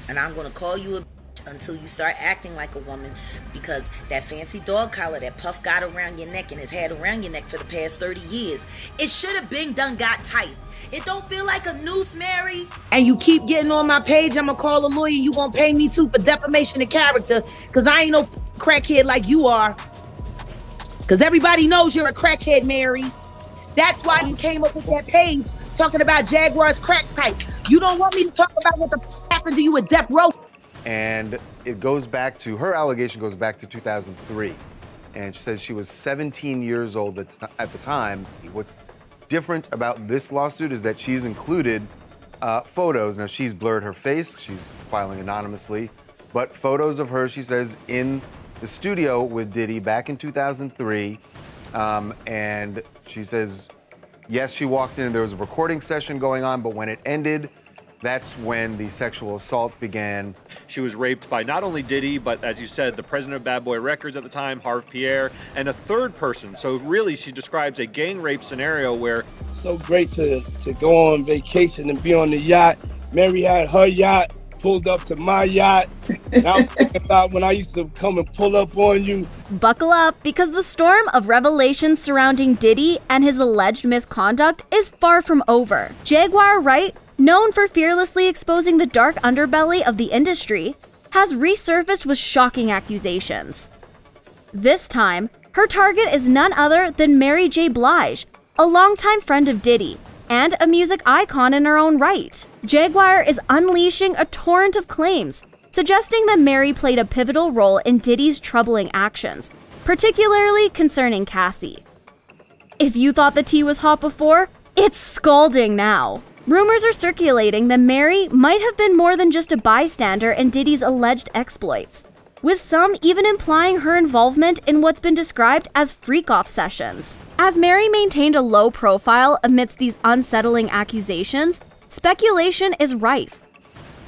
And I'm going to call you a until you start acting like a woman, because that fancy dog collar that Puff got around your neck and has had around your neck for the past 30 years, it should have been done got tight. It don't feel like a noose, Mary. And you keep getting on my page, I'm gonna call a lawyer. You gonna pay me too for defamation of character, because I ain't no crackhead like you are. Because everybody knows you're a crackhead, Mary. That's why you came up with that page talking about Jaguar's crack pipe. You don't want me to talk about what the happened to you at death row. And it goes back to, her allegation goes back to 2003. And she says she was 17 years old at the time. What's different about this lawsuit is that she's included photos. Now, she's blurred her face, she's filing anonymously, but photos of her, she says, in the studio with Diddy back in 2003. And she says, yes, she walked in and there was a recording session going on, but when it ended, that's when the sexual assault began. She was raped by not only Diddy, but as you said, the president of Bad Boy Records at the time, Harv Pierre, and a third person. So really, she describes a gang rape scenario where... So great to go on vacation and be on the yacht. Mary had her yacht, pulled up to my yacht. And I'm thinking about when I used to come and pull up on you. Buckle up, because the storm of revelations surrounding Diddy and his alleged misconduct is far from over. Jaguar Wright, known for fearlessly exposing the dark underbelly of the industry, has resurfaced with shocking accusations. This time, her target is none other than Mary J. Blige, a longtime friend of Diddy, and a music icon in her own right. Jaguar is unleashing a torrent of claims, suggesting that Mary played a pivotal role in Diddy's troubling actions, particularly concerning Cassie. If you thought the tea was hot before, it's scalding now. Rumors are circulating that Mary might have been more than just a bystander in Diddy's alleged exploits, with some even implying her involvement in what's been described as freak-off sessions. As Mary maintained a low profile amidst these unsettling accusations, speculation is rife.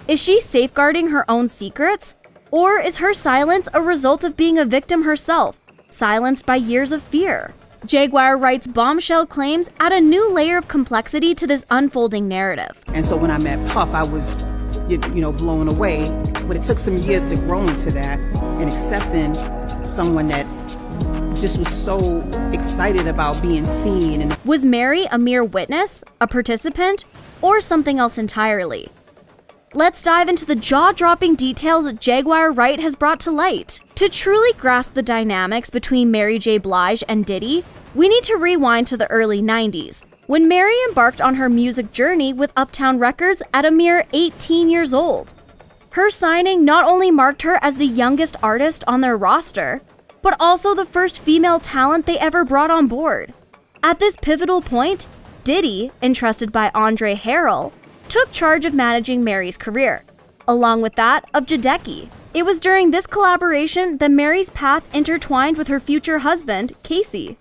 Is she safeguarding her own secrets? Or is her silence a result of being a victim herself, silenced by years of fear? Jaguar Wright's bombshell claims add a new layer of complexity to this unfolding narrative. And so when I met Puff, I was, blown away. But it took some years to grow into that and accepting someone that just was so excited about being seen. And was Mary a mere witness, a participant, or something else entirely? Let's dive into the jaw-dropping details Jaguar Wright has brought to light. To truly grasp the dynamics between Mary J. Blige and Diddy, we need to rewind to the early 90s, when Mary embarked on her music journey with Uptown Records at a mere 18 years old. Her signing not only marked her as the youngest artist on their roster, but also the first female talent they ever brought on board. At this pivotal point, Diddy, entrusted by Andre Harrell, took charge of managing Mary's career, along with that of Jadeki. It was during this collaboration that Mary's path intertwined with her future husband, Casey.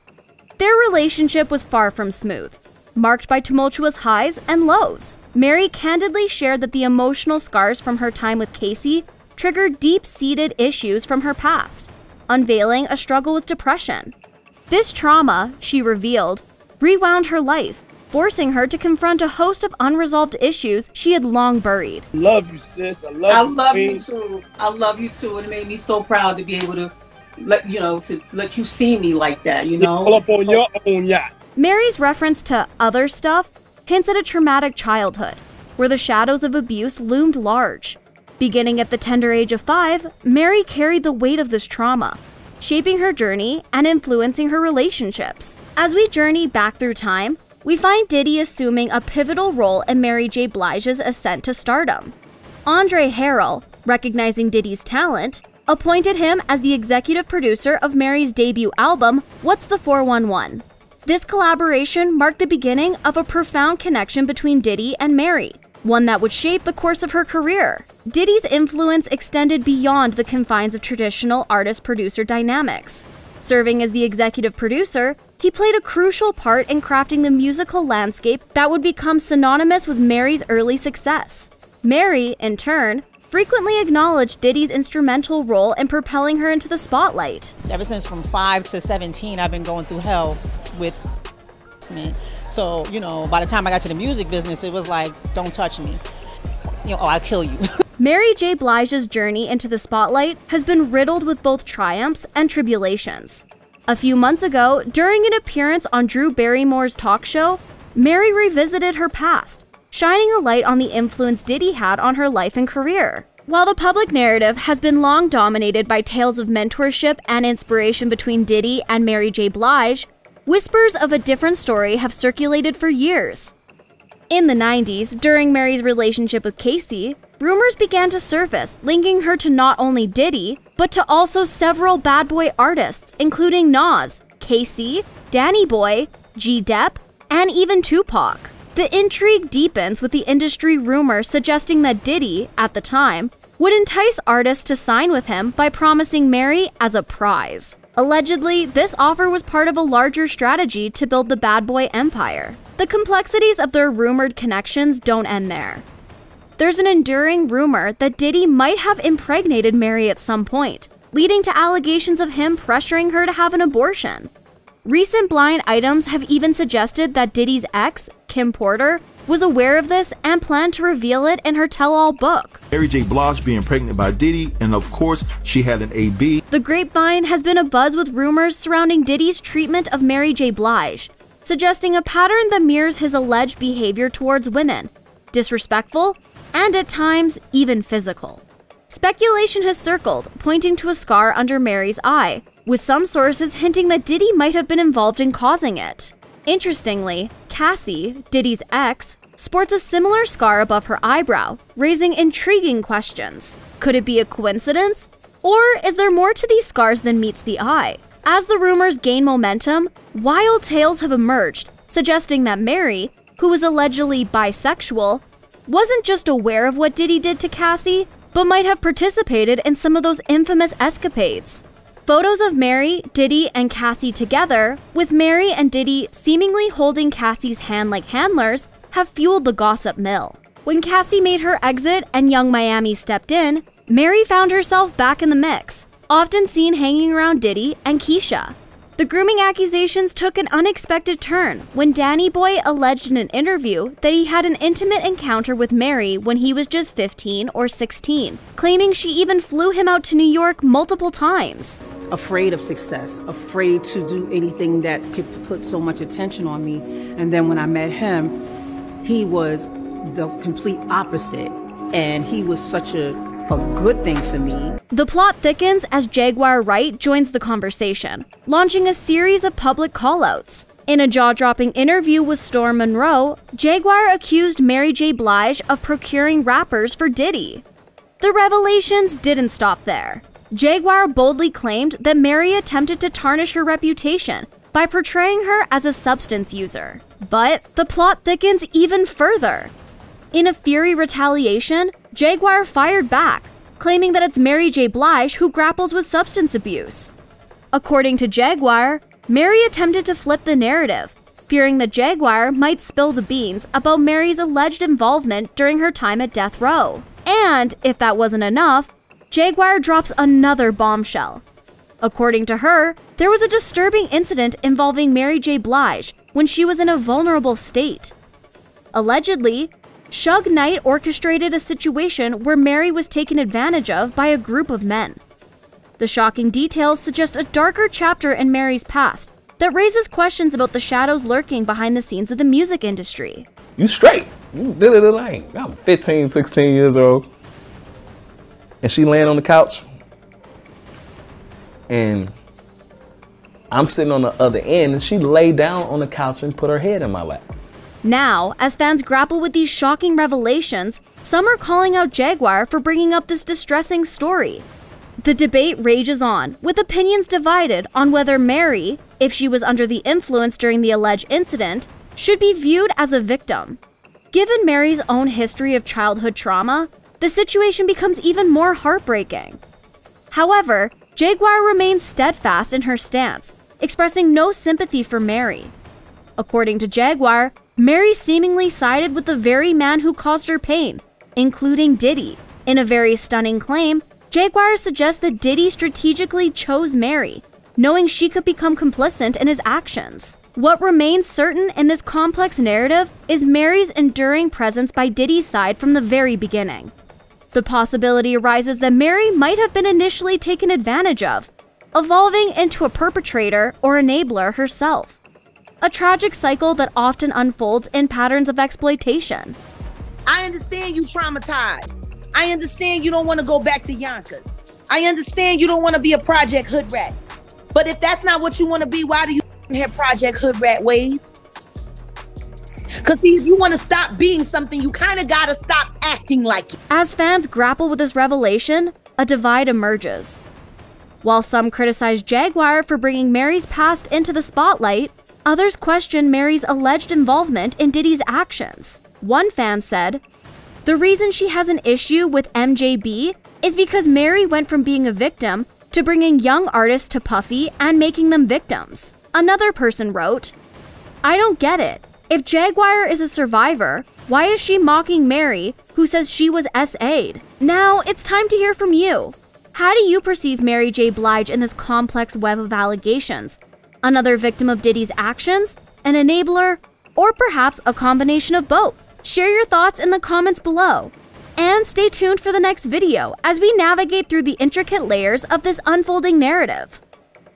Their relationship was far from smooth, marked by tumultuous highs and lows. Mary candidly shared that the emotional scars from her time with Casey triggered deep-seated issues from her past, unveiling a struggle with depression. This trauma, she revealed, rewound her life, forcing her to confront a host of unresolved issues she had long buried. Love you, sis. I love you too. I love you too, and it made me so proud to be able to let you see me like that. Pull up on your own yacht. Mary's reference to other stuff hints at a traumatic childhood, where the shadows of abuse loomed large. Beginning at the tender age of 5, Mary carried the weight of this trauma, shaping her journey and influencing her relationships. As we journey back through time, we find Diddy assuming a pivotal role in Mary J. Blige's ascent to stardom. Andre Harrell, recognizing Diddy's talent, appointed him as the executive producer of Mary's debut album, What's the 411? This collaboration marked the beginning of a profound connection between Diddy and Mary, one that would shape the course of her career. Diddy's influence extended beyond the confines of traditional artist-producer dynamics. Serving as the executive producer, he played a crucial part in crafting the musical landscape that would become synonymous with Mary's early success. Mary, in turn, frequently acknowledged Diddy's instrumental role in propelling her into the spotlight. ever since from 5 to 17, I've been going through hell with me. So, by the time I got to the music business, it was like, don't touch me. I'll kill you. Mary J. Blige's journey into the spotlight has been riddled with both triumphs and tribulations. A few months ago, during an appearance on Drew Barrymore's talk show, Mary revisited her past, shining a light on the influence Diddy had on her life and career. While the public narrative has been long dominated by tales of mentorship and inspiration between Diddy and Mary J. Blige, whispers of a different story have circulated for years. In the 90s, during Mary's relationship with Cassie, rumors began to surface linking her to not only Diddy, but to also several bad boy artists, including Nas, Casey, Danny Boy, G-Dep, and even Tupac. The intrigue deepens with the industry rumor suggesting that Diddy, at the time, would entice artists to sign with him by promising Mary as a prize. Allegedly, this offer was part of a larger strategy to build the bad boy empire. The complexities of their rumored connections don't end there. There's an enduring rumor that Diddy might have impregnated Mary at some point, leading to allegations of him pressuring her to have an abortion. Recent blind items have even suggested that Diddy's ex, Kim Porter, was aware of this and planned to reveal it in her tell-all book. Mary J. Blige being pregnant by Diddy, and of course, she had an AB. The grapevine has been abuzz with rumors surrounding Diddy's treatment of Mary J. Blige, suggesting a pattern that mirrors his alleged behavior towards women, disrespectful, and at times, even physical. Speculation has circled, pointing to a scar under Mary's eye, with some sources hinting that Diddy might have been involved in causing it. Interestingly, Cassie, Diddy's ex, sports a similar scar above her eyebrow, raising intriguing questions. Could it be a coincidence? Or is there more to these scars than meets the eye? As the rumors gain momentum, wild tales have emerged, suggesting that Mary, who is allegedly bisexual, wasn't just aware of what Diddy did to Cassie, but might have participated in some of those infamous escapades. Photos of Mary, Diddy, and Cassie together, with Mary and Diddy seemingly holding Cassie's hand like handlers, have fueled the gossip mill. When Cassie made her exit and Young Miami stepped in, Mary found herself back in the mix, often seen hanging around Diddy and Keisha. The grooming accusations took an unexpected turn when Danny Boy alleged in an interview that he had an intimate encounter with Mary when he was just 15 or 16, claiming she even flew him out to New York multiple times. Afraid of success, afraid to do anything that could put so much attention on me. And then when I met him, he was the complete opposite. And he was such a good thing for me. The plot thickens as Jaguar Wright joins the conversation, launching a series of public callouts. In a jaw-dropping interview with Storm Monroe, Jaguar accused Mary J. Blige of procuring rappers for Diddy. The revelations didn't stop there. Jaguar boldly claimed that Mary attempted to tarnish her reputation by portraying her as a substance user. But the plot thickens even further. In a fury retaliation, Jaguar fired back, claiming that it's Mary J. Blige who grapples with substance abuse. According to Jaguar, Mary attempted to flip the narrative, fearing that Jaguar might spill the beans about Mary's alleged involvement during her time at death row. And if that wasn't enough, Jaguar drops another bombshell. According to her, there was a disturbing incident involving Mary J. Blige when she was in a vulnerable state. Allegedly, Suge Knight orchestrated a situation where Mary was taken advantage of by a group of men. The shocking details suggest a darker chapter in Mary's past that raises questions about the shadows lurking behind the scenes of the music industry. You straight. You did it lane. I'm 15, 16 years old. And she laying on the couch. And I'm sitting on the other end, and she laid down on the couch and put her head in my lap. Now, as fans grapple with these shocking revelations, some are calling out Jaguar for bringing up this distressing story. The debate rages on, with opinions divided on whether Mary, if she was under the influence during the alleged incident, should be viewed as a victim. Given Mary's own history of childhood trauma, the situation becomes even more heartbreaking. However, Jaguar remains steadfast in her stance, expressing no sympathy for Mary. According to Jaguar, Mary seemingly sided with the very man who caused her pain, including Diddy. In a very stunning claim, Jaguar suggests that Diddy strategically chose Mary, knowing she could become complicit in his actions. What remains certain in this complex narrative is Mary's enduring presence by Diddy's side from the very beginning. The possibility arises that Mary might have been initially taken advantage of, evolving into a perpetrator or enabler herself. A tragic cycle that often unfolds in patterns of exploitation. I understand you traumatized. I understand you don't want to go back to Yonkers. I understand you don't want to be a Project Hood rat. But if that's not what you want to be, why do you have Project Hood rat ways? Because see, if you want to stop being something, you kind of got to stop acting like it. As fans grapple with this revelation, a divide emerges. While some criticize Jaguar for bringing Mary's past into the spotlight, others question Mary's alleged involvement in Diddy's actions. One fan said, "The reason she has an issue with MJB is because Mary went from being a victim to bringing young artists to Puffy and making them victims." Another person wrote, "I don't get it. If Jaguar is a survivor, why is she mocking Mary, who says she was SA'd? Now, it's time to hear from you. How do you perceive Mary J. Blige in this complex web of allegations? Another victim of Diddy's actions? An enabler? Or perhaps a combination of both? Share your thoughts in the comments below. And stay tuned for the next video as we navigate through the intricate layers of this unfolding narrative.